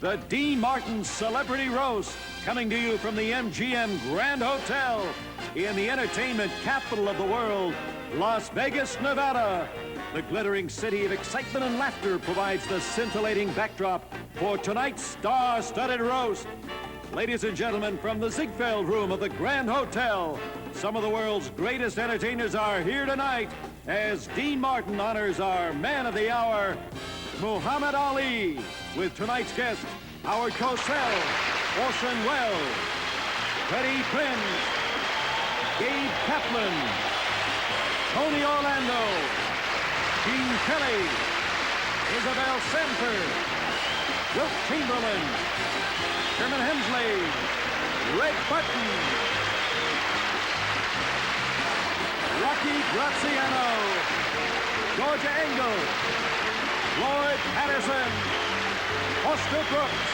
the Dean Martin Celebrity Roast, coming to you from the MGM Grand Hotel in the entertainment capital of the world, Las Vegas, Nevada. The glittering city of excitement and laughter provides the scintillating backdrop for tonight's star-studded roast. Ladies and gentlemen, from the Ziegfeld Room of the Grand Hotel, some of the world's greatest entertainers are here tonight as Dean Martin honors our man of the hour, Muhammad Ali, with tonight's guests, Howard Cosell, Orson Welles, Freddie Prinze, Gabe Kaplan, Tony Orlando, Gene Kelly, Isabel Sanford, Wilt Chamberlain, Sherman Hemsley, Red Button, Rocky Graziano, Georgia Engel, Floyd Patterson, Foster Brooks,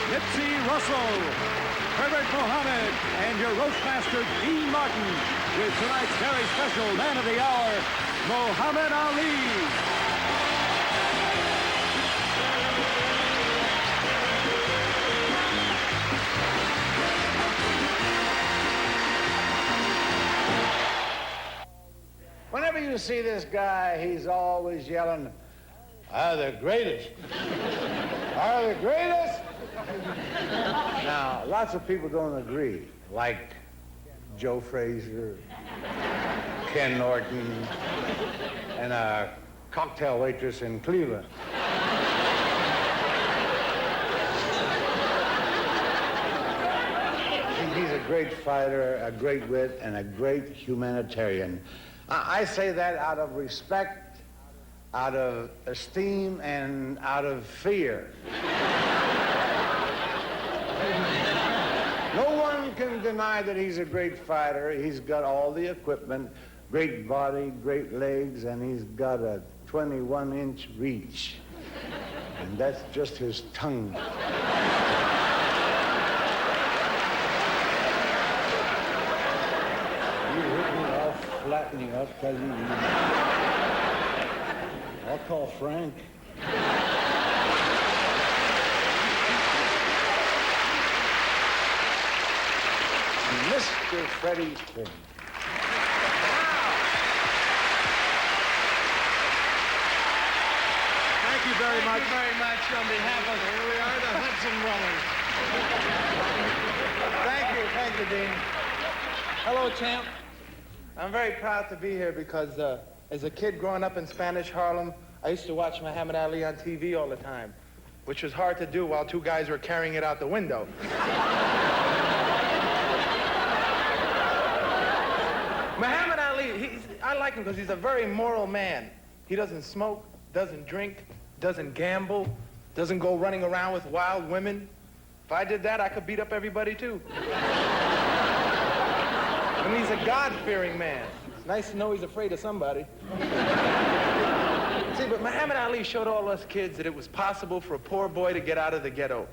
Nipsey Russell, Herbert Mohammed, and your roastmaster, Dean Martin, with tonight's very special man of the hour, Muhammad Ali. Whenever you see this guy, he's always yelling, "Are the greatest? Are the greatest?" Now, lots of people don't agree, like Joe Frazier, Ken Norton, and a cocktail waitress in Cleveland. He's a great fighter, a great wit, and a great humanitarian. I say that out of respect, out of esteem, and out of fear. No one can deny that he's a great fighter. He's got all the equipment, great body, great legs, and he's got a 21-inch reach. And that's just his tongue. Flattening up, tell you. I'll call Frank. Mr. Freddie Prinze. Thank you very much. Thank you very much on behalf of... Here we are, the Hudson Brothers. Thank you, Dean. Hello, champ. I'm very proud to be here because as a kid growing up in Spanish Harlem, I used to watch Muhammad Ali on TV all the time, which was hard to do while two guys were carrying it out the window. Muhammad Ali, I like him because he's a very moral man. He doesn't smoke, doesn't drink, doesn't gamble, doesn't go running around with wild women. If I did that, I could beat up everybody too. And he's a God-fearing man. It's nice to know he's afraid of somebody. See, but Muhammad Ali showed all us kids that it was possible for a poor boy to get out of the ghetto.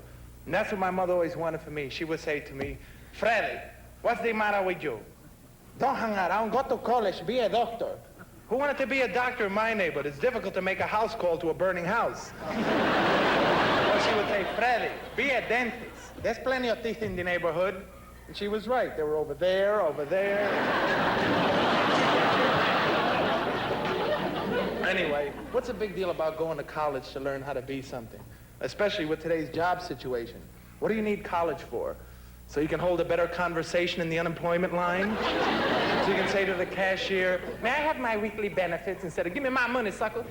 And that's what my mother always wanted for me. She would say to me, "Freddy, what's the matter with you? Don't hang around, go to college, be a doctor." Who wanted to be a doctor in my neighborhood? It's difficult to make a house call to a burning house. Or she would say, "Freddy, be a dentist. There's plenty of teeth in the neighborhood." And she was right. They were over there, over there. Anyway, what's the big deal about going to college to learn how to be something? Especially with today's job situation. What do you need college for? So you can hold a better conversation in the unemployment line? So you can say to the cashier, "May I have my weekly benefits?" instead of, "Give me my money, sucker."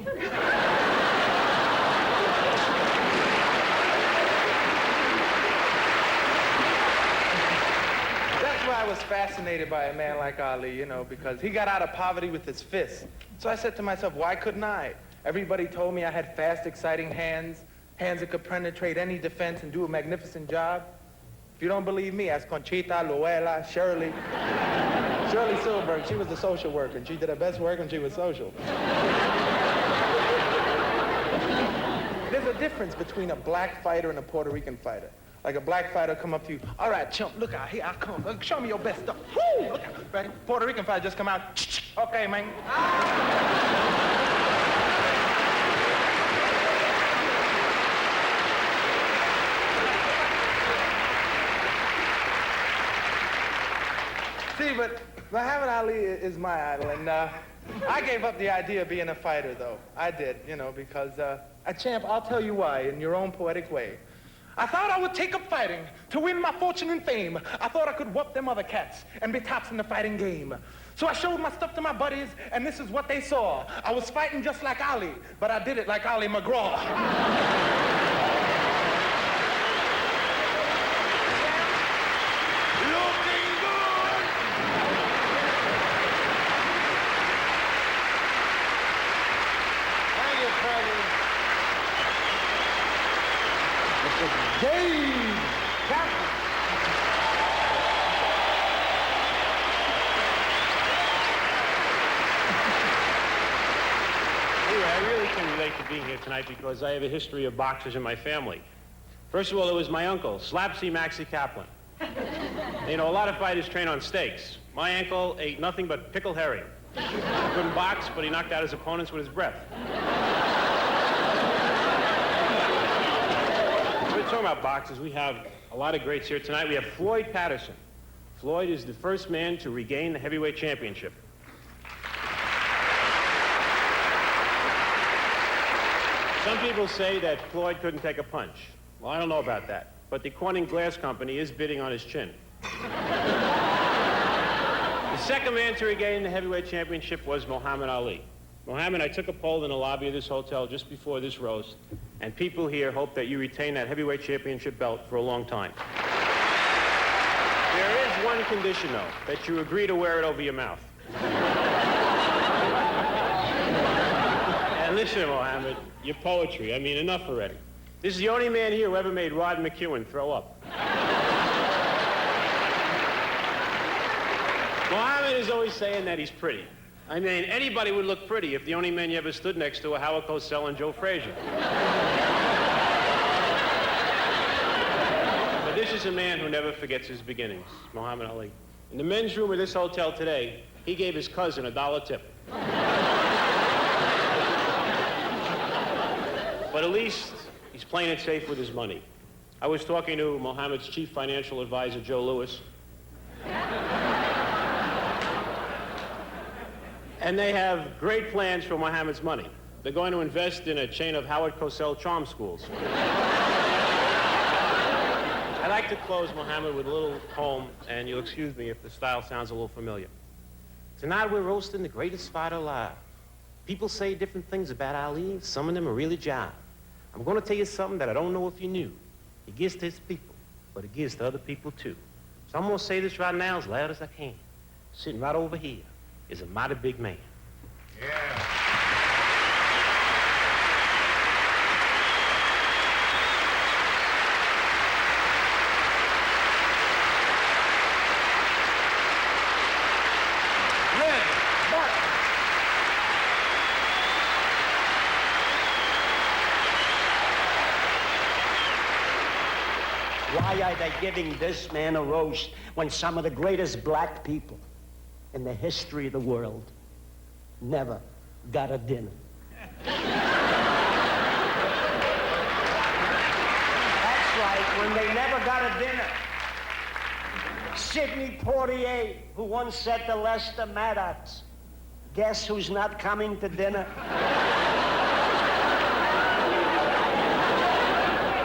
I was fascinated by a man like Ali, you know, because he got out of poverty with his fists. So I said to myself, why couldn't I? Everybody told me I had fast, exciting hands that could penetrate any defense and do a magnificent job. If you don't believe me, ask Conchita, Luella, Shirley. Shirley Silverberg, she was the social worker, and she did her best work when she was social. There's a difference between a black fighter and a Puerto Rican fighter. Like a black fighter come up to you, "All right, chump, look out, here I come. Show me your best stuff." Woo! Look out, ready? Puerto Rican fighter just come out, "Okay, man." See, but Muhammad Ali is my idol, and I gave up the idea of being a fighter, though. I did, you know, because, champ, I'll tell you why in your own poetic way. I thought I would take up fighting to win my fortune and fame. I thought I could whoop them other cats and be tops in the fighting game. So I showed my stuff to my buddies, and this is what they saw. I was fighting just like Ali, but I did it like Ali McGraw. Dave Kaplan. Anyway, I really can relate to being here tonight because I have a history of boxers in my family. First of all, there was my uncle, Slapsy Maxie Kaplan. You know, a lot of fighters train on steaks. My uncle ate nothing but pickled herring. He couldn't box, but he knocked out his opponents with his breath. We're talking about boxers. We have a lot of greats here tonight. We have Floyd Patterson. Floyd is the first man to regain the heavyweight championship. Some people say that Floyd couldn't take a punch. Well, I don't know about that. But the Corning Glass Company is bidding on his chin. The second man to regain the heavyweight championship was Muhammad Ali. Muhammad, I took a poll in the lobby of this hotel just before this roast, and people here hope that you retain that heavyweight championship belt for a long time. There is one condition, though, that you agree to wear it over your mouth. And listen, Muhammad, your poetry, I mean, enough already. This is the only man here who ever made Rod McEwen throw up. Muhammad is always saying that he's pretty. I mean, anybody would look pretty if the only men you ever stood next to were Howard Cosell and Joe Frazier. But this is a man who never forgets his beginnings, Muhammad Ali. In the men's room of this hotel today, he gave his cousin $1 tip. But at least he's playing it safe with his money. I was talking to Muhammad's chief financial advisor, Joe Lewis. And they have great plans for Muhammad's money. They're going to invest in a chain of Howard Cosell charm schools. I'd like to close, Muhammad, with a little poem, and you'll excuse me if the style sounds a little familiar. Tonight we're roasting the greatest fighter alive. People say different things about Ali. Some of them are really jive. I'm going to tell you something that I don't know if you knew. He gives to his people, but he gives to other people too. So I'm going to say this right now as loud as I can. Sitting right over here is a mighty big man. Yeah. Why are they giving this man a roast when some of the greatest black people in the history of the world never got a dinner? That's right, when they never got a dinner. Sidney Poitier, who once said to Lester Maddox, "Guess who's not coming to dinner?"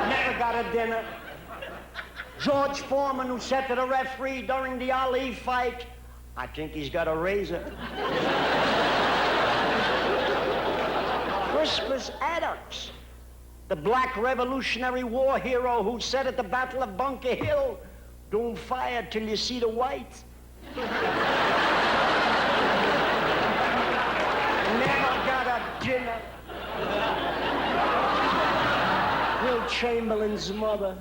Never got a dinner. George Foreman, who said to the referee during the Ali fight, "I think he's got a razor." Crispus Attucks, the black Revolutionary War hero who said at the Battle of Bunker Hill, "Don't fire till you see the white." Never got a dinner. Will Chamberlain's mother,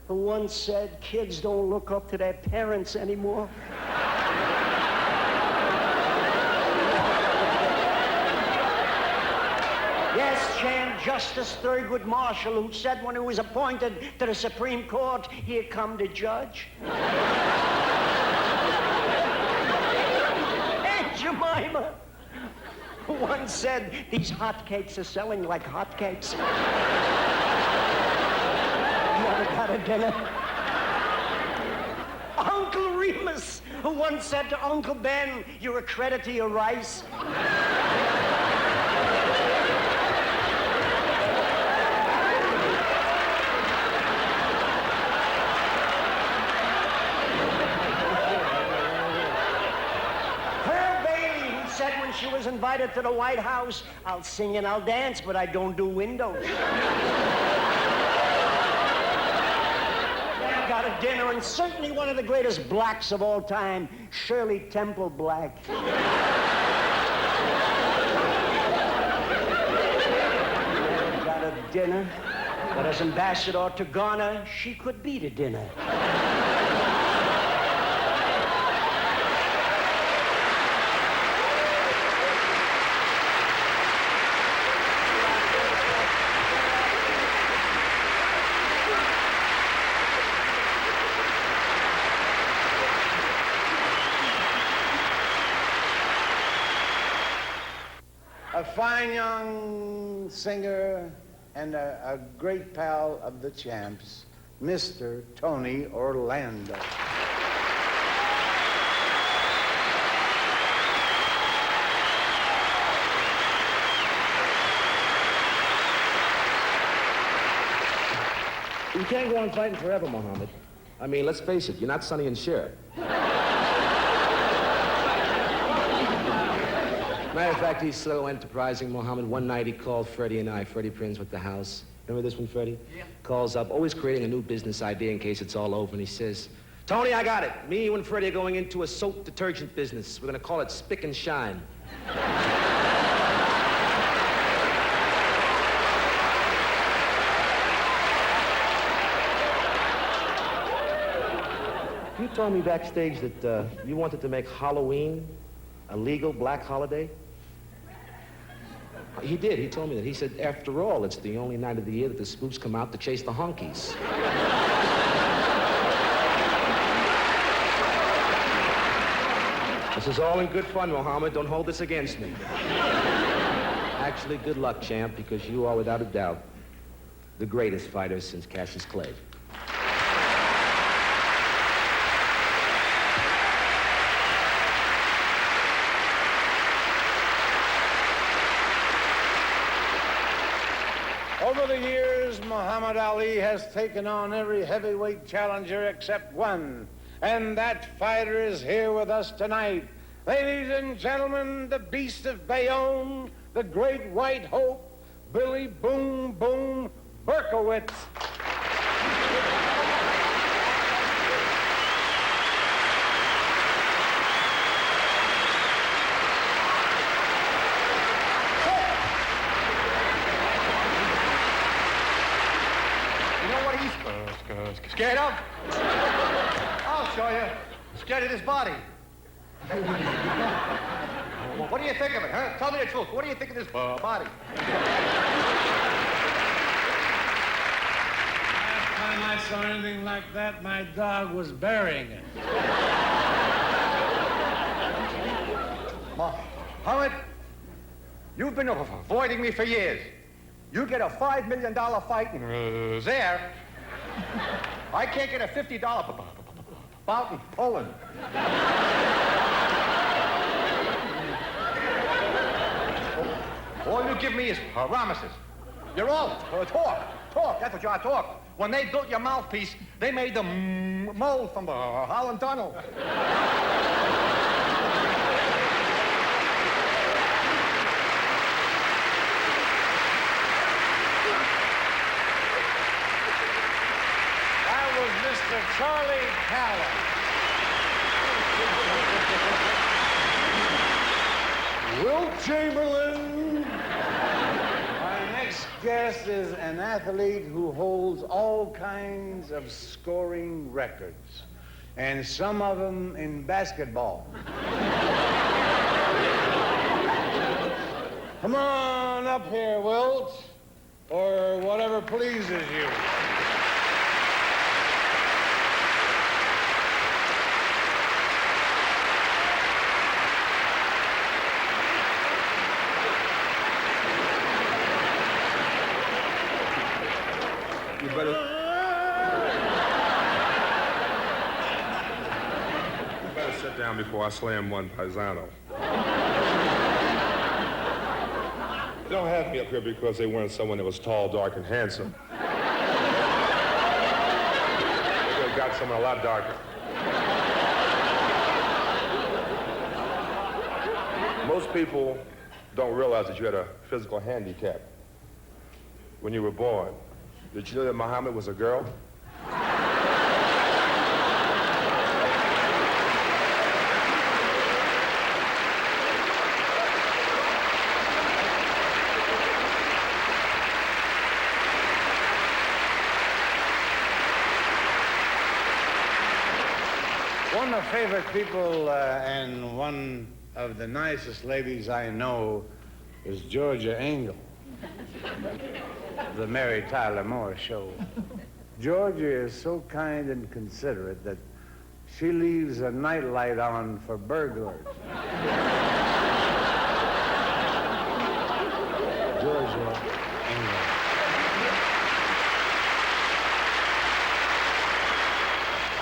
who once said, "Kids don't look up to their parents anymore." Yes, Champ, Justice Thurgood Marshall, who said when he was appointed to the Supreme Court, he'd come to judge. And Jemima, who once said, "These hotcakes are selling like hotcakes." Never got a dinner. Uncle Remus, who once said to Uncle Ben, "You're a credit to your rice." Pearl Bailey, who said when she was invited to the White House, "I'll sing and I'll dance, but I don't do windows." Got a dinner, and certainly one of the greatest blacks of all time, Shirley Temple Black. Got a dinner, but as ambassador to Ghana, she could beat a dinner. A fine young singer and a great pal of the champs, Mr. Tony Orlando. You can't go on fighting forever, Mohammed. I mean, let's face it, you're not Sonny and Cher. Matter of fact, he's so enterprising, Mohammed. One night he called Freddie and I. Freddie Prinz with the house. Remember this one, Freddie? Yeah. Calls up, always creating a new business idea in case it's all over, and he says, "Tony, I got it. Me, you, and Freddie are going into a soap detergent business. We're gonna call it Spick and Shine." You told me backstage that you wanted to make Halloween a legal black holiday? He did. He told me that. He said, after all, it's the only night of the year that the spooks come out to chase the honkies. This is all in good fun, Mohammed. Don't hold this against me. Actually, good luck, champ, because you are, without a doubt, the greatest fighter since Cassius Clay. Over the years, Muhammad Ali has taken on every heavyweight challenger except one. And that fighter is here with us tonight. Ladies and gentlemen, the Beast of Bayonne, the Great White Hope, Billy Boom Boom Berkowitz. Scared of? I'll show you. Scared of this body. What do you think of it, huh? Tell me the truth. What do you think of this body? Last time I saw anything like that, my dog was burying it. Mohammed, you've been avoiding me for years. You get a $5 million fight in there. I can't get a $50 bout in Poland. All you give me is promises. You're all talk. That's what you are, talk. When they built your mouthpiece, they made the mold from the Holland Tunnel. Mr. Charlie Callan. Wilt Chamberlain. Our next guest is an athlete who holds all kinds of scoring records, and some of them in basketball. Come on up here, Wilt, or whatever pleases you. sit down before I slam one paisano. They don't have me up here because they wanted someone that was tall, dark, and handsome. They could have got someone a lot darker. Most people don't realize that you had a physical handicap when you were born. Did you know that Muhammad was a girl? One of the favorite people and one of the nicest ladies I know is Georgia Engel, the Mary Tyler Moore Show. Georgia is so kind and considerate that she leaves a nightlight on for burglars. Georgia Engel.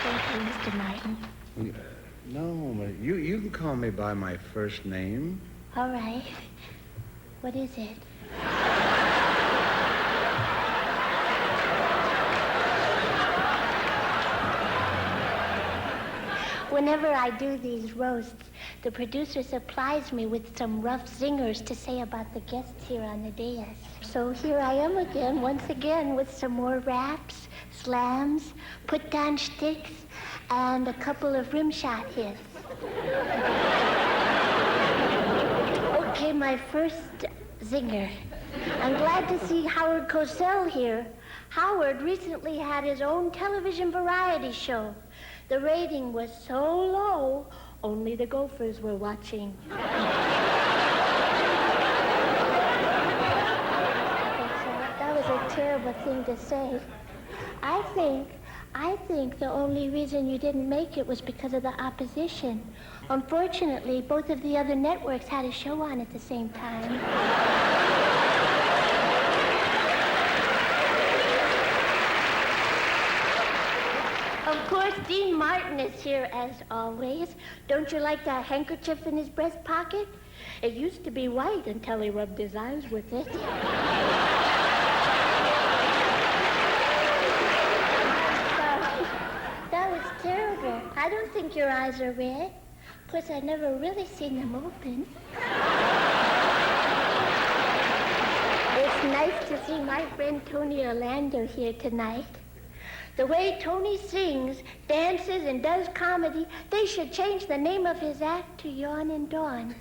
Thank you, Mr. Martin. No, but you can call me by my first name. All right. What is it? Whenever I do these roasts, the producer supplies me with some rough zingers to say about the guests here on the dais. So here I am again, once again, with some more raps, slams, put-down shticks, and a couple of rim shot hits. Okay, my first zinger. I'm glad to see Howard Cosell here. Howard recently had his own television variety show. The rating was so low, only the Gophers were watching. That was a terrible thing to say. I think the only reason you didn't make it was because of the opposition. Unfortunately, both of the other networks had a show on at the same time. Of course, Dean Martin is here as always. Don't you like that handkerchief in his breast pocket? It used to be white until he rubbed his eyes with it. That was terrible. I don't think your eyes are red. Of course, I've never really seen them open. It's nice to see my friend Tony Orlando here tonight. The way Tony sings, dances, and does comedy, they should change the name of his act to Yawn and Dawn.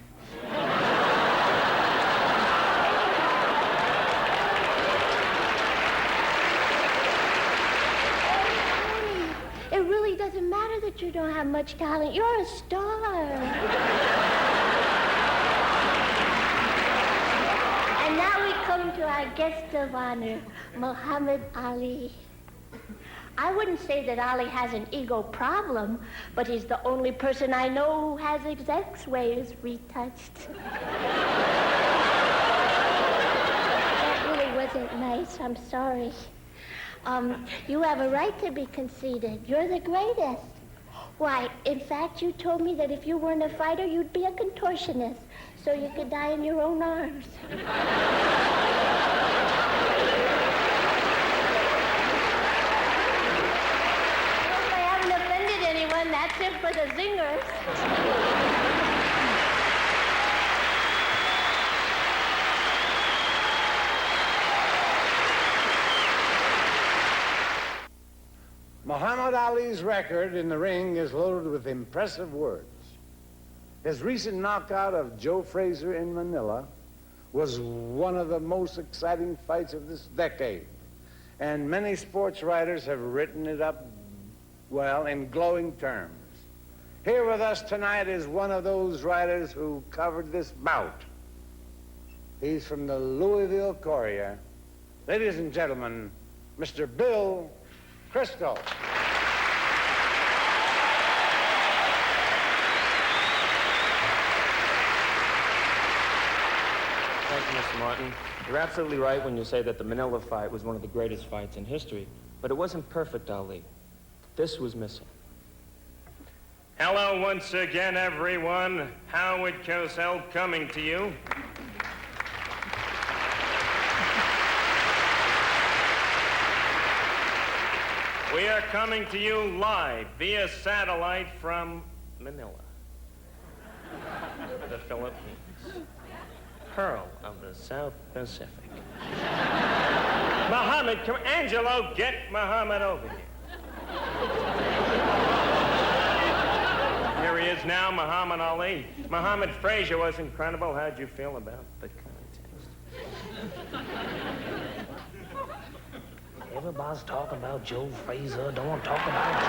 It really doesn't matter that you don't have much talent. You're a star. And now we come to our guest of honor, Muhammad Ali. I wouldn't say that Ali has an ego problem, but he's the only person I know who has his X-rays retouched. That really wasn't nice. I'm sorry. You have a right to be conceited. You're the greatest. Why, in fact, you told me that if you weren't a fighter, you'd be a contortionist, so you could die in your own arms. That's it for the zingers. Muhammad Ali's record in the ring is loaded with impressive words. His recent knockout of Joe Frazier in Manila was one of the most exciting fights of this decade. And many sports writers have written it up, well, in glowing terms. Here with us tonight is one of those writers who covered this bout. He's from the Louisville Courier. Ladies and gentlemen, Mr. Bill Christo. Thank you, Mr. Martin. You're absolutely right when you say that the Manila fight was one of the greatest fights in history, but it wasn't perfect, Ali. This was missing. Hello once again, everyone. Howard Cosell coming to you. We are coming to you live via satellite from Manila, the Philippines, pearl of the South Pacific. Muhammad, come, Angelo, get Muhammad over here. Here he is now, Muhammad Ali. Muhammad Frazier was incredible. How'd you feel about the contest? Everybody's talking about Joe Frazier. Don't talk about Joe.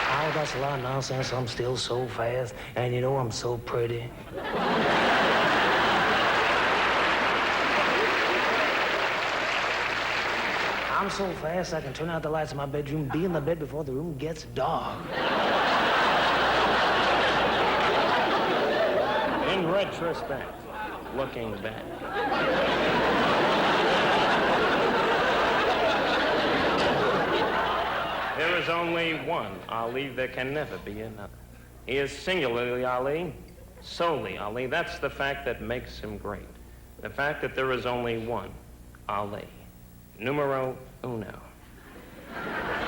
Oh, that's a lot of nonsense. I'm still so fast, and you know I'm so pretty. I'm so fast I can turn out the lights in my bedroom, be in the bed before the room gets dark. In retrospect, looking back. There is only one Ali. There can never be another. He is singularly Ali, solely Ali. That's the fact that makes him great. The fact that there is only one Ali. Numero uno.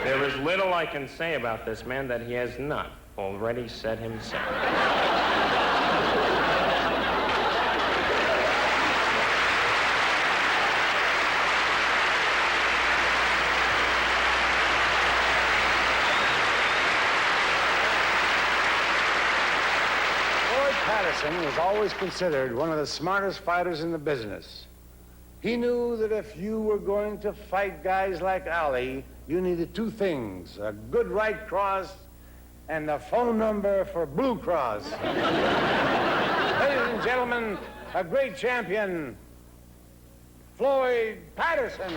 There is little I can say about this man that he has not already said himself. Patterson was always considered one of the smartest fighters in the business. He knew that if you were going to fight guys like Ali, you needed two things, a good right cross and the phone number for Blue Cross. Ladies and gentlemen, a great champion, Floyd Patterson.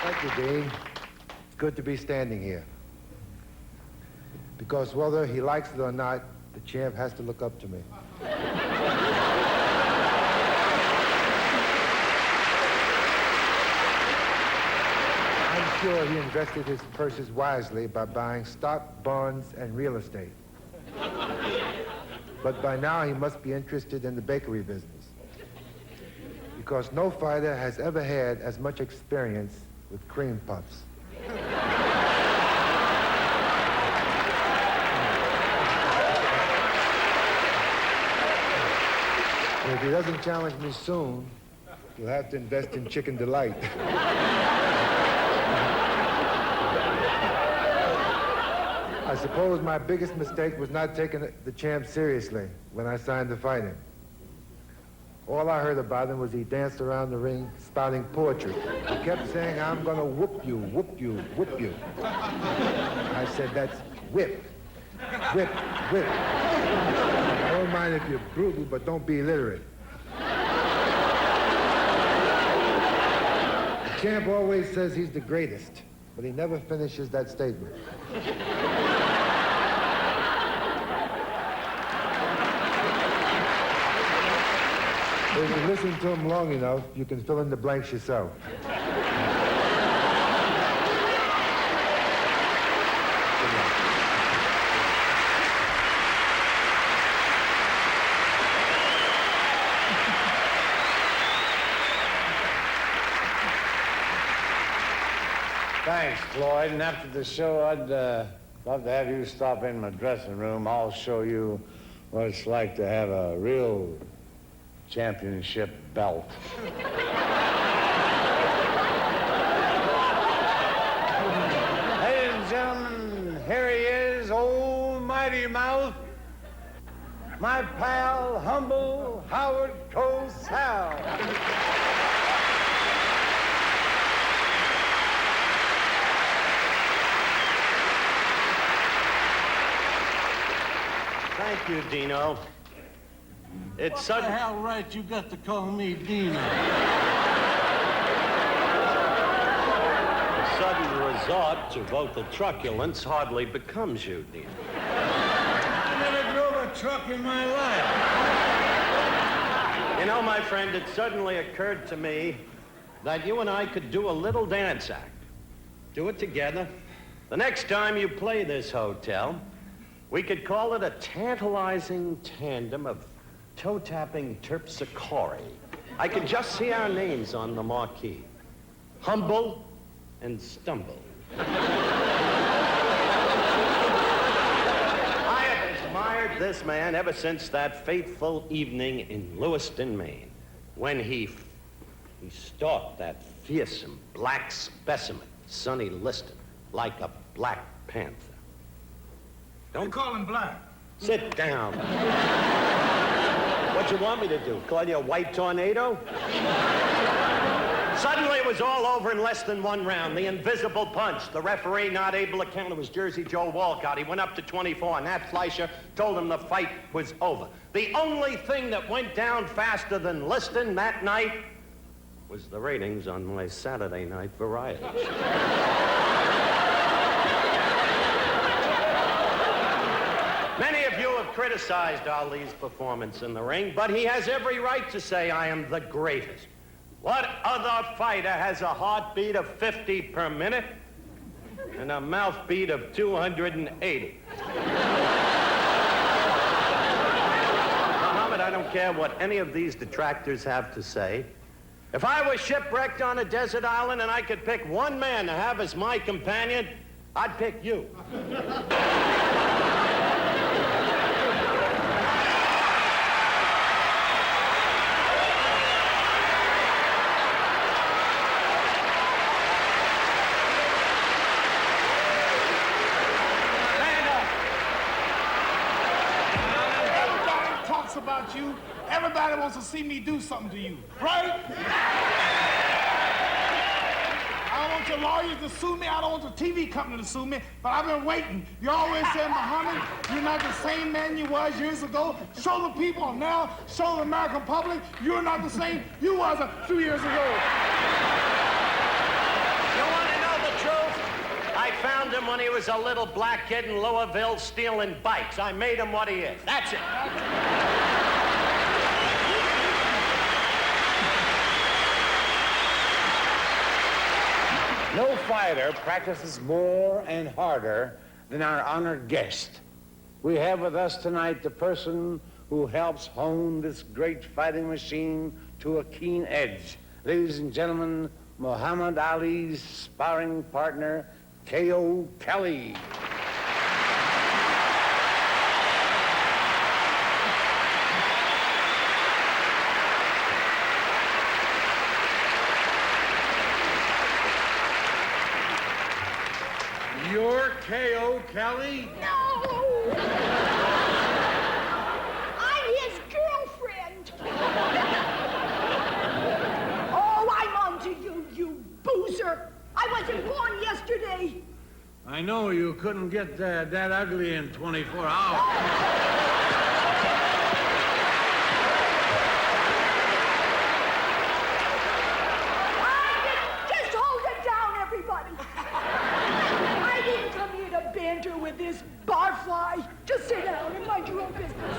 Thank you, Dean. It's good to be standing here. Because whether he likes it or not, the champ has to look up to me. I'm sure he invested his purses wisely by buying stock, bonds, and real estate. But by now he must be interested in the bakery business. Because no fighter has ever had as much experience with cream puffs. And if he doesn't challenge me soon, he'll have to invest in Chicken Delight. I suppose my biggest mistake was not taking the champ seriously when I signed to fight him. All I heard about him was he danced around the ring spouting poetry. He kept saying, I'm gonna whoop you, whoop you, whoop you. I said, that's whip, whip, whip. I don't mind if you're brutal, but don't be illiterate. The champ always says he's the greatest, but he never finishes that statement. If you listen to him long enough, you can fill in the blanks yourself. Thanks, Floyd. And after the show, I'd love to have you stop in my dressing room. I'll show you what it's like to have a real championship belt. Ladies and gentlemen, here he is, old Mighty Mouth, my pal, humble Howard Cosell. Thank you, Dino. It's What the hell right you got to call me Dino? A sudden resort to vocal truculence hardly becomes you, Dino. I never truck in my life. You know, my friend, it suddenly occurred to me that you and I could do a little dance act. Do it together. The next time you play this hotel, we could call it a tantalizing tandem of toe-tapping terpsichore. I could just see our names on the marquee. Humble and Stumble. I have admired this man ever since that fateful evening in Lewiston, Maine, when he stalked that fearsome black specimen, Sonny Liston, like a black panther. Don't call him black. Sit down. What you want me to do? Call you a white tornado? Suddenly it was all over in less than one round. The invisible punch. The referee not able to count. It was Jersey Joe Walcott. He went up to 24, and Nat Fleischer told him the fight was over. The only thing that went down faster than Liston that night was the ratings on my Saturday night variety. Many of you have criticized Ali's performance in the ring, but he has every right to say, I am the greatest. What other fighter has a heartbeat of 50 per minute and a mouth beat of 280? Muhammad, I don't care what any of these detractors have to say. If I was shipwrecked on a desert island and I could pick one man to have as my companion, I'd pick you. About you. Everybody wants to see me do something to you, right? I don't want your lawyers to sue me. I don't want the TV company to sue me, but I've been waiting. You always say, Muhammad, you're not the same man you was years ago. Show the people now, show the American public, you're not the same you was a few years ago. You want to know the truth? I found him when he was a little black kid in Louisville stealing bikes. I made him what he is. That's it. No fighter practices more and harder than our honored guest. We have with us tonight the person who helps hone this great fighting machine to a keen edge. Ladies and gentlemen, Muhammad Ali's sparring partner, K.O. Kelly. You're K.O. Kelly? No! I'm his girlfriend. Oh, I'm on to you, you boozer. I wasn't born yesterday. I know you couldn't get that ugly in 24 hours. Just hold it down, everybody. I didn't come here to banter with this barfly. Just sit down and mind your own business.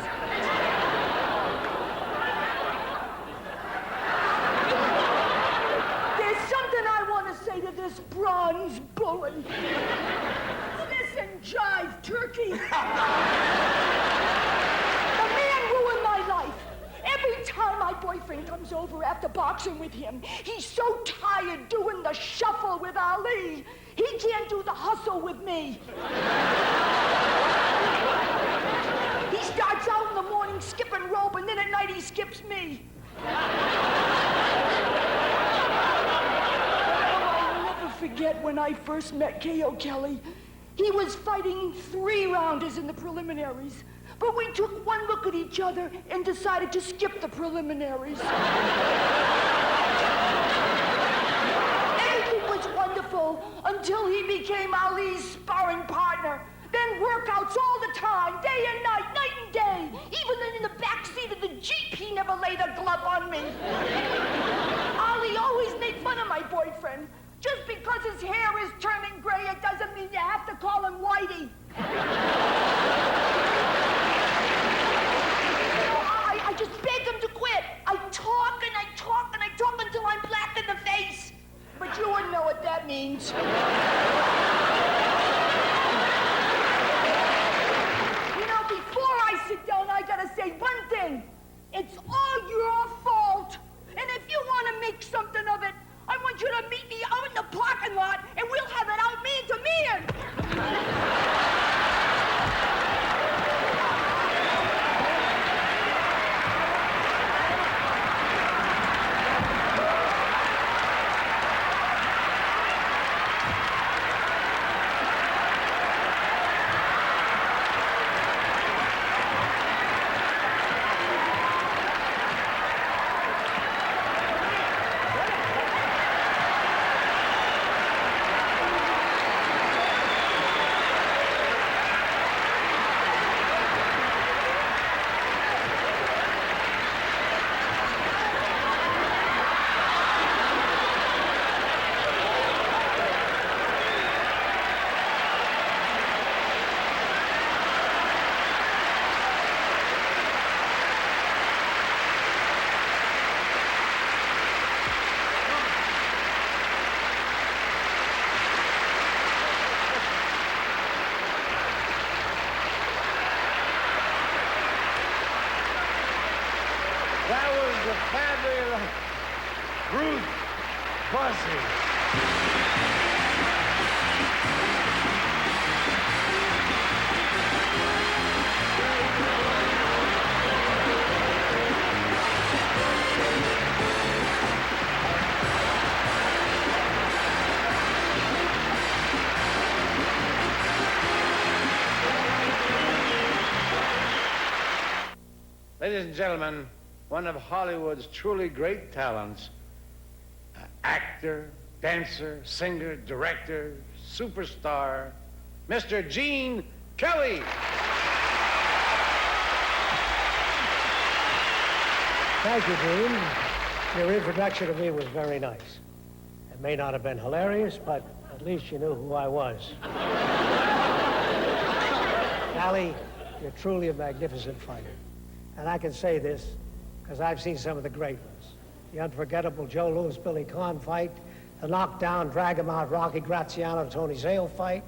There's something I want to say to this bronze bully. Listen, Jive Turkey. The man ruined my life. Every time my boyfriend comes over after boxing with him, he's so tired doing the shuffle with Ali. He can't do the hustle with me. He starts out in the morning skipping rope, and then at night he skips me. I'll never forget when I first met K.O. Kelly. He was fighting 3-rounders in the preliminaries. But we took one look at each other and decided to skip the preliminaries. Everything was wonderful until he became Ali's sparring partner. Then workouts all the time, day and night and day. Even in the back seat of the Jeep, he never laid a glove on me. Ali always made fun of my boyfriend. Just because his hair is turning gray, it doesn't mean you have to call him Whitey. the family of Bruce Bussey. Ladies and gentlemen, one of Hollywood's truly great talents, actor, dancer, singer, director, superstar, Mr. Gene Kelly. Thank you, Dean. Your introduction to me was very nice. It may not have been hilarious, but at least you knew who I was. Allie, you're truly a magnificent fighter. And I can say this because I've seen some of the great ones. The unforgettable Joe Louis-Billy Conn fight, the knockdown, drag-him-out Rocky Graziano-Tony Zale fight,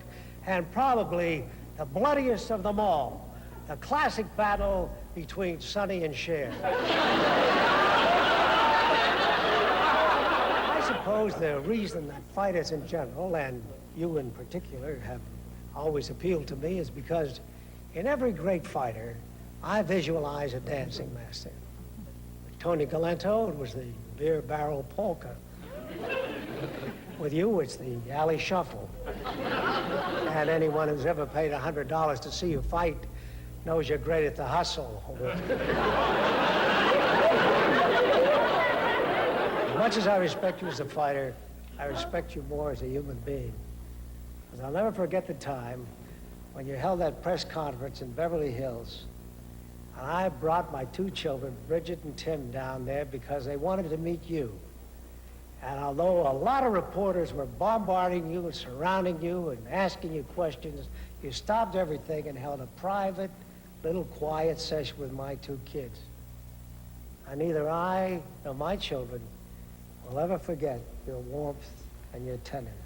and probably the bloodiest of them all, the classic battle between Sonny and Cher. I suppose the reason that fighters in general, and you in particular, have always appealed to me is because in every great fighter, I visualize a dancing master. With Tony Galento, it was the beer barrel polka. With you, it's the alley shuffle. And anyone who's ever paid $100 to see you fight knows you're great at the hustle. As much as I respect you as a fighter, I respect you more as a human being. Because I'll never forget the time when you held that press conference in Beverly Hills. And I brought my two children, Bridget and Tim, down there because they wanted to meet you. And although a lot of reporters were bombarding you and surrounding you and asking you questions, you stopped everything and held a private, little quiet session with my two kids. And neither I nor my children will ever forget your warmth and your tenderness.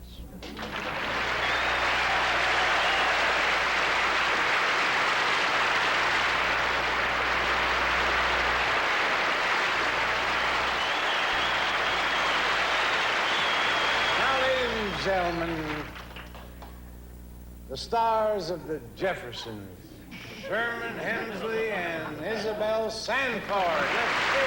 Gentlemen, the stars of the Jeffersons, Sherman Hemsley and Isabel Sanford. Let's do it.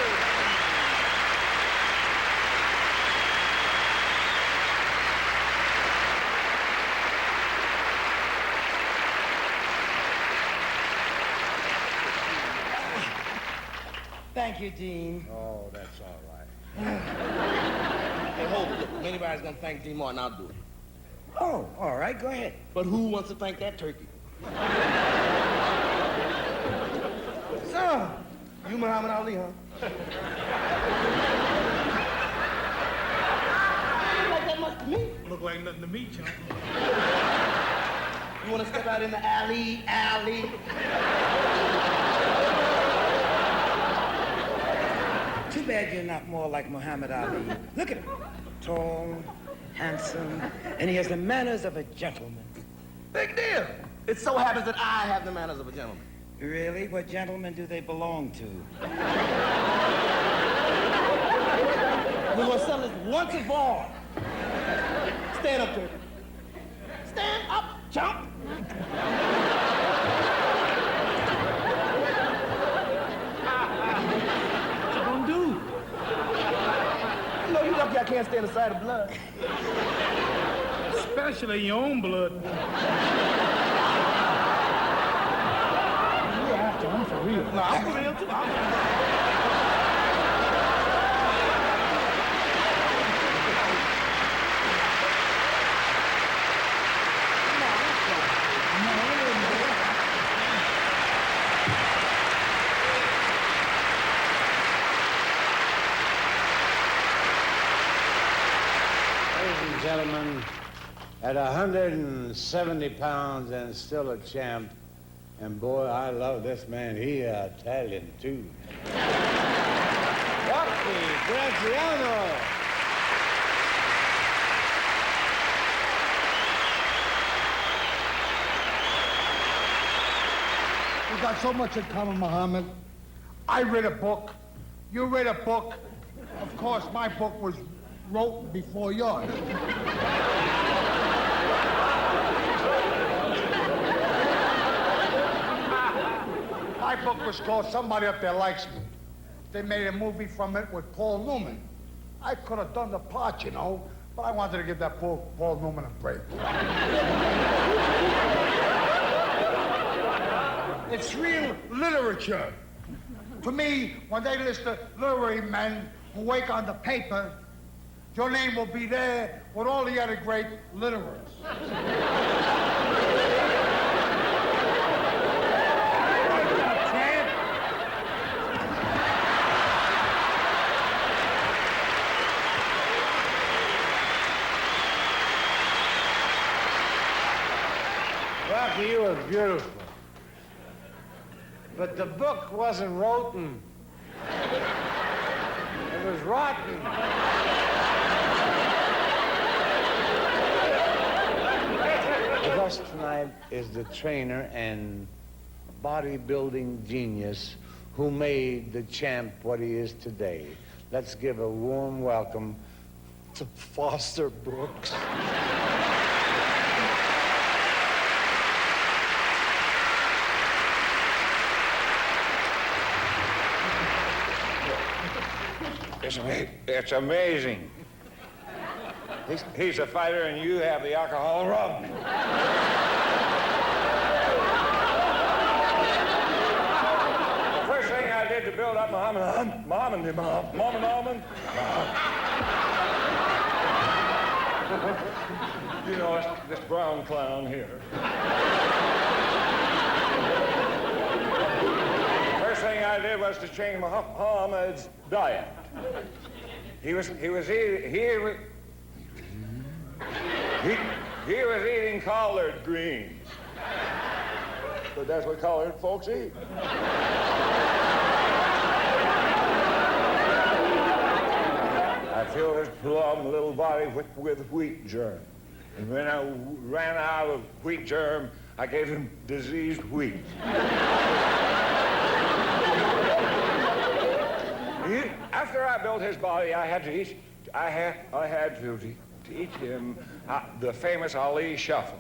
Thank you, Dean. Oh, that's all right. Hey, hold it. If anybody's gonna thank Dean Martin, I'll do it. Oh, all right, go ahead. But who wants to thank that turkey? So, you Muhammad Ali, huh? You like that much to me? Look like nothing to me, chump. You wanna step out in the alley? Too bad you're not more like Muhammad Ali. Look at him. Tall, handsome, and he has the manners of a gentleman. Big deal. It so happens that I have the manners of a gentleman. Really? What gentleman do they belong to? We're gonna settle this once and for all. Stand up, turkey. Stand up, jump. You lucky I can't stand the sight of blood. Especially your own blood. Yeah, I'm for real. No, I'm for real too. Gentlemen, at 170 pounds and still a champ, and boy, I love this man. He Italian, too. Rocky Graziano. We got so much in common, Muhammad. I read a book You read a book. Of course, my book was wrote before yours. My book was called Somebody Up There Likes Me. They made a movie from it with Paul Newman. I could have done the part, you know, but I wanted to give that Paul Newman a break. It's real literature. To me, when they list the literary men who wake on the paper, your name will be there with all the other great literaries. Rocky, you were beautiful. But the book wasn't rotten. It was rotten. With us tonight is the trainer and bodybuilding genius who made the champ what he is today. Let's give a warm welcome to Foster Brooks. It's amazing. He's a fighter and you have the alcohol rub. The first thing I did to build up Muhammad, you know, it's this brown clown here. First thing I did was to change Muhammad's diet. He was eating collard greens. But that's what collard folks eat. I filled his plump little body with wheat germ. And when I ran out of wheat germ, I gave him diseased wheat. After I built his body, I had to teach him the famous Ali shuffle.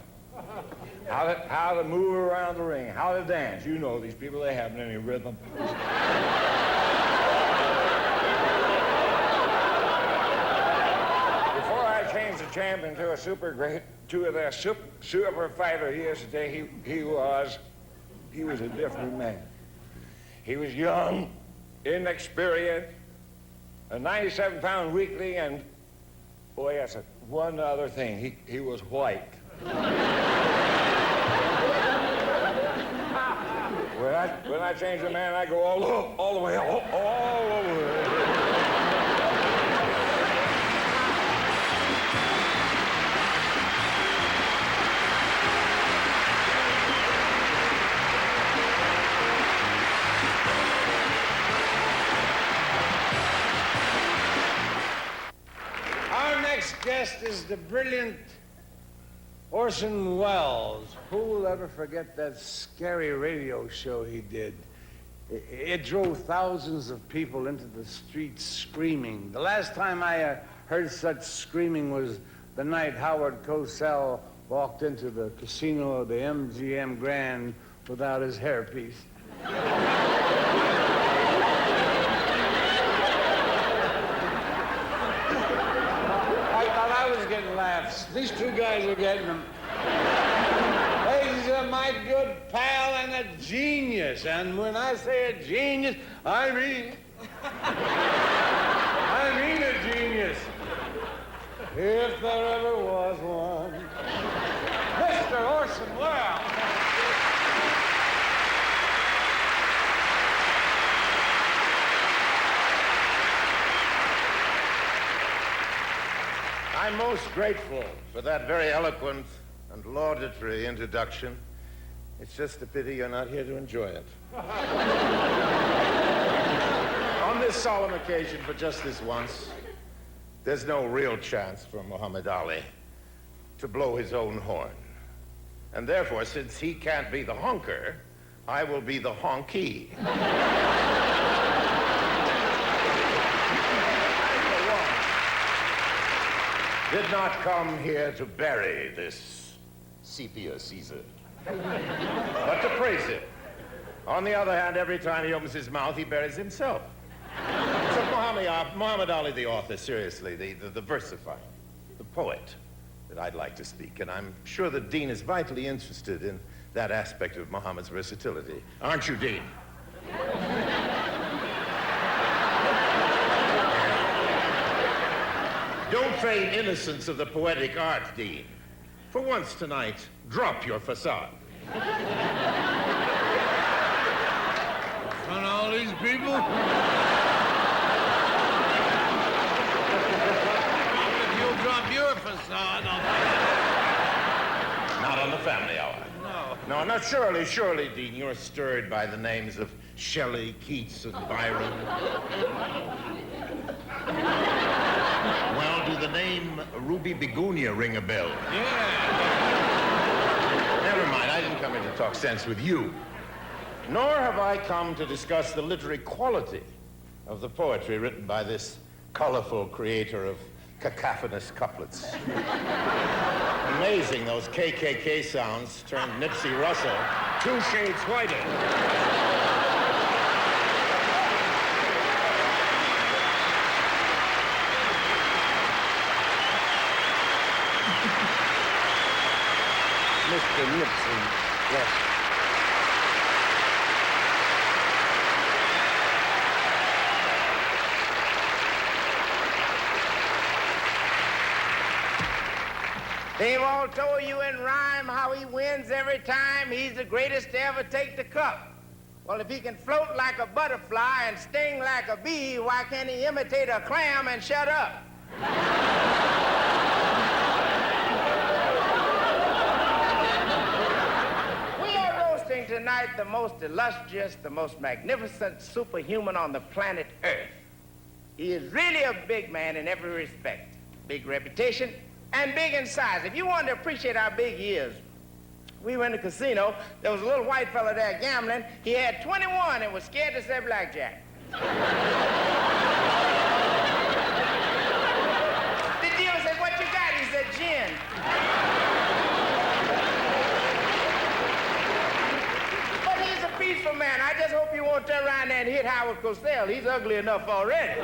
How to move around the ring, how to dance. You know these people, they haven't any rhythm. Before I changed the champ into a super fighter he is today, he was a different man. He was young, inexperienced, a 97-pound weakling, and boy, that's one other thing. He was white. When I change the man, I go all the way, all over. Guest is the brilliant Orson Welles. Who will ever forget that scary radio show he did? It drove thousands of people into the streets screaming. The last time I heard such screaming was the night Howard Cosell walked into the casino of the MGM Grand without his hairpiece. Getting laughs. These two guys are getting them. He's my good pal and a genius. And when I say a genius, I mean a genius. If there ever was one. Mr. Orson Welles. I'm most grateful for that very eloquent and laudatory introduction. It's just a pity you're not here to enjoy it. On this solemn occasion, for just this once, there's no real chance for Muhammad Ali to blow his own horn. And therefore, since he can't be the honker, I will be the honky. did not come here to bury this sepia Caesar, but to praise him. On the other hand, every time he opens his mouth, he buries himself. So Muhammad Ali, the author, seriously, the versifier, the poet that I'd like to speak, and I'm sure the Dean is vitally interested in that aspect of Muhammad's versatility. Aren't you, Dean? Don't feign innocence of the poetic art, Dean. For once tonight, drop your facade. In front of all these people? If you'll drop your facade, Not on the family hour. No, not surely, Dean. You're stirred by the names of Shelley, Keats, and Byron. Well, do the name Ruby Begonia ring a bell? Yeah. Never mind, I didn't come here to talk sense with you. Nor have I come to discuss the literary quality of the poetry written by this colorful creator of cacophonous couplets. Amazing, those KKK sounds turned Nipsey Russell 2 shades whiter. Mr. Nipsey, yes. They've all told you in rhyme how he wins every time. He's the greatest to ever take the cup. Well, if he can float like a butterfly and sting like a bee, why can't he imitate a clam and shut up? We are roasting tonight the most illustrious, the most magnificent superhuman on the planet Earth. He is really a big man in every respect. Big reputation, and big in size. If you want to appreciate how big he is, we were in the casino. There was a little white fella there gambling. He had 21 and was scared to say blackjack. The dealer said, "What you got?" He said, "Gin." But he's a peaceful man. I just hope you won't turn around there and hit Howard Cosell. He's ugly enough already.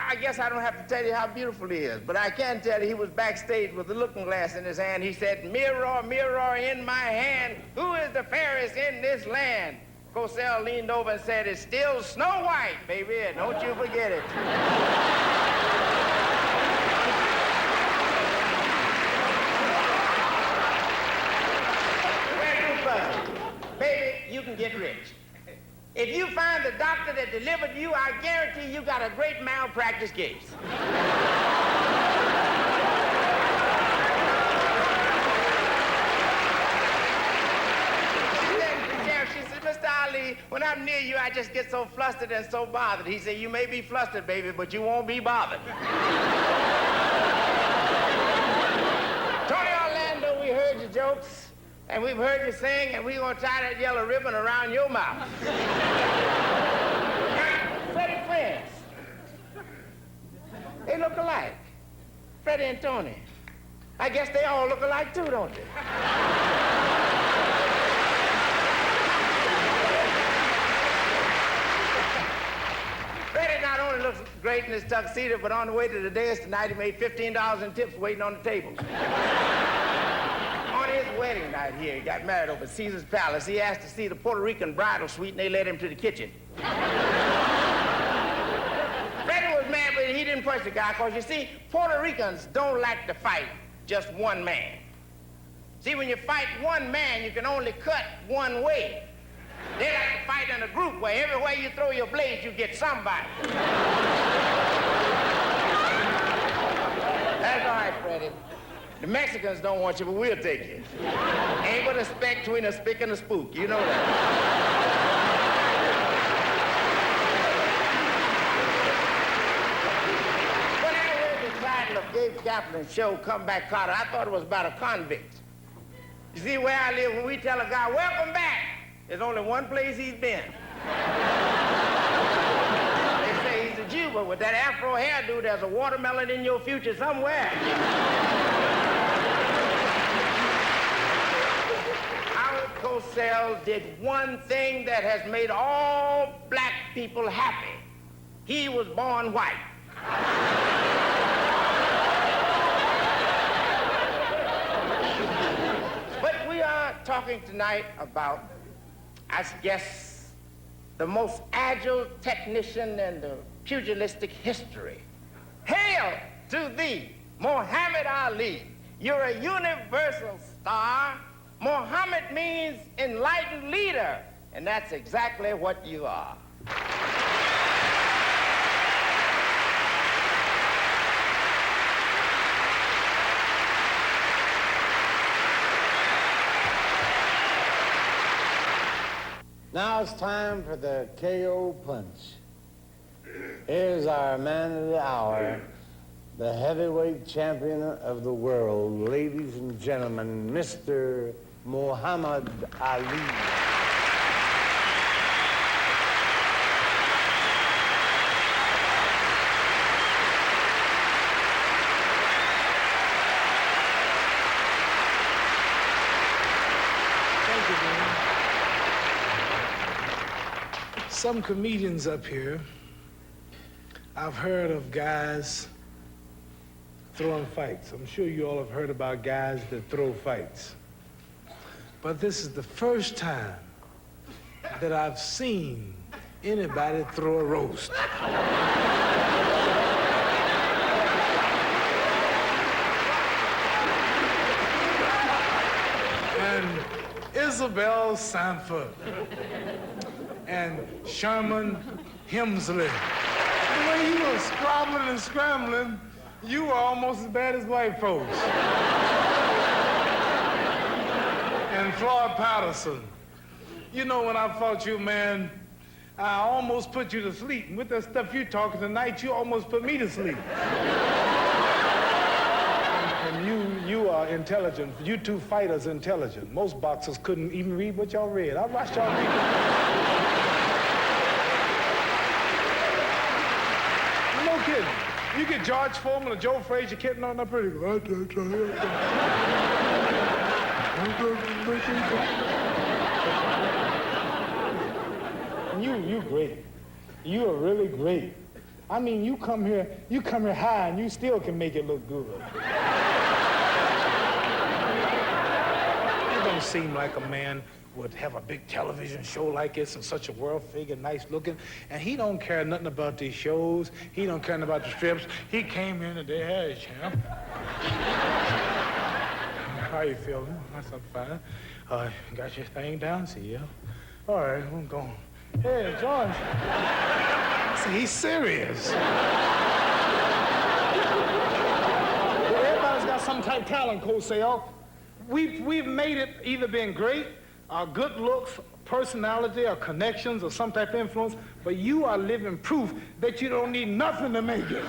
I guess I don't have to tell you how beautiful he is, but I can tell you he was backstage with a looking glass in his hand. He said, "Mirror, mirror in my hand, who is the fairest in this land?" Cosell leaned over and said, "It's still Snow White, baby, don't you forget it." Well, you puzzle. Baby, you can get rich. If you find the doctor that delivered you, I guarantee you got a great malpractice case. She said, "Mr. Ali, when I'm near you, I just get so flustered and so bothered." He said, "You may be flustered, baby, but you won't be bothered." Tony Orlando, we heard your jokes. And we've heard you sing, and we're going to tie that yellow ribbon around your mouth. Freddie Prinze. They look alike. Freddie and Tony. I guess they all look alike too, don't they? Freddie not only looks great in his tuxedo, but on the way to the dance tonight, he made $15 in tips waiting on the tables. On his wedding night here, he got married over at Caesar's Palace. He asked to see the Puerto Rican bridal suite, and they led him to the kitchen. Freddie was mad, but he didn't push the guy, because you see, Puerto Ricans don't like to fight just one man. See, when you fight one man, you can only cut one way. They like to fight in a group where everywhere you throw your blades, you get somebody. That's all right, Freddie. The Mexicans don't want you, but we'll take you. Ain't but a speck between a spick and a spook. You know that. When I heard the title of Gabe Kaplan's show, Comeback Carter, I thought it was about a convict. You see, where I live, when we tell a guy, "Welcome back," there's only one place he's been. They say but with that afro hairdo, there's a watermelon in your future somewhere. Howard Cosell did one thing that has made all black people happy. He was born white. But we are talking tonight about, I guess, the most agile technician in the pugilistic history. Hail to thee, Muhammad Ali. You're a universal star. Muhammad means enlightened leader, and that's exactly what you are. Now it's time for the KO punch. Here's our man of the hour, the heavyweight champion of the world, ladies and gentlemen, Mr. Muhammad Ali. Some comedians up here, I've heard of guys throwing fights. I'm sure you all have heard about guys that throw fights. But this is the first time that I've seen anybody throw a roast. And Isabel Sanford and Sherman Hemsley. The way you were squabbling and scrambling, you were almost as bad as white folks. And Floyd Patterson. You know, when I fought you, man, I almost put you to sleep. And with that stuff you talking tonight, you almost put me to sleep. And you are intelligent. You two fighters intelligent. Most boxers couldn't even read what y'all read. I watched y'all read. No kidding. You get George Foreman or Joe Frazier kidding on that pretty good. You great. You are really great. I mean, you come here high and you still can make it look good. It don't seem like a man would have a big television show like this and such a world figure, nice looking, and he don't care nothing about these shows. He don't care nothing about the strips. He came in today, hey, champ. How you feeling? That's fine. Got your thing down, see ya? All right, I'm going. Hey, George. See, he's serious. Everybody's got some type of talent, Cosell. We've made it either being great, or good looks, personality, or connections, or some type of influence, but you are living proof that you don't need nothing to make it.